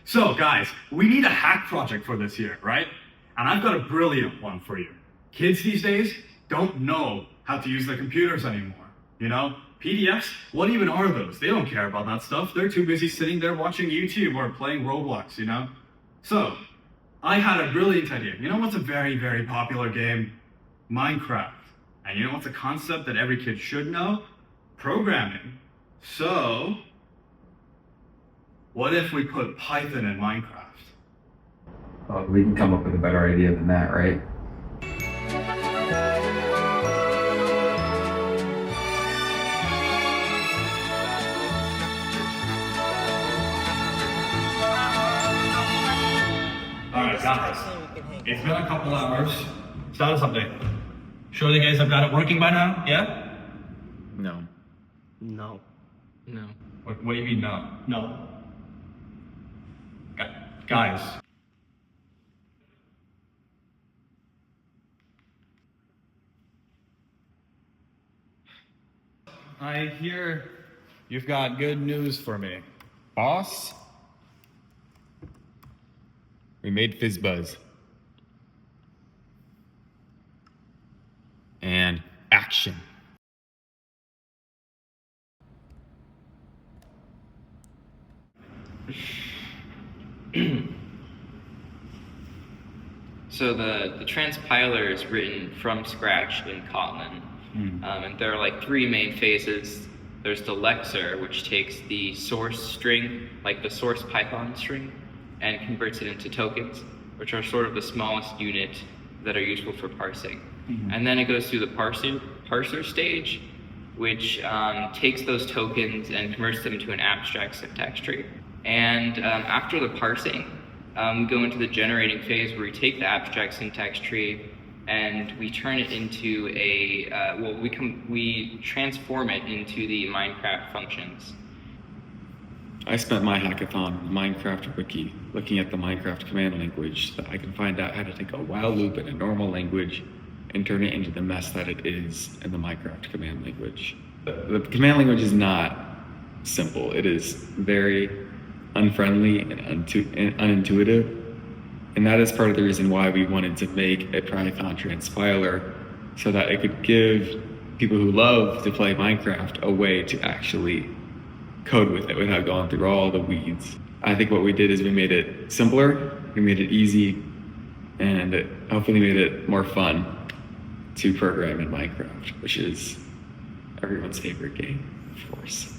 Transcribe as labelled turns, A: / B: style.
A: So guys, we need a hack project for this year, right? And I've got a brilliant one for you. Kids these days don't know how to use their computers anymore, you know? PDFs, what even are those? They don't care about that stuff. They're too busy sitting there watching YouTube or playing Roblox, you know? So, I had a brilliant idea. You know what's a very, very popular game? Minecraft. And you know what's a concept that every kid should know? Programming. So, what if we put Python in Minecraft?
B: Well, we can come up with a better idea than that, right?
A: Alright guys, it's been a couple hours. Status update. Sure you guys have got it working by now? Yeah?
C: No.
D: No. No.
A: What do you mean no?
D: No.
A: Guys. I hear you've got good news for me.
C: Boss? We made FizzBuzz. And action.
E: So the transpiler is written from scratch in Kotlin. And there are like three main phases. There's the lexer, which takes the source string, like the source Python string, and converts it into tokens, which are sort of the smallest unit that are useful for parsing. And then it goes through the parser stage, which takes those tokens and converts them to an abstract syntax tree. And after the parsing, we go into the generating phase where we take the abstract syntax tree and we turn it into a, we transform it into the Minecraft functions.
B: I spent my hackathon, Minecraft Wiki, looking at the Minecraft command language so that I can find out how to take a while loop in a normal language and turn it into the mess that it is in the Minecraft command language. The command language is not simple. It is very unfriendly and unintuitive. And that is part of the reason why we wanted to make a Python transpiler so that it could give people who love to play Minecraft a way to actually code with it without going through all the weeds. I think what we did is we made it simpler, we made it easy, and hopefully made it more fun to program in Minecraft, which is everyone's favorite game, of course.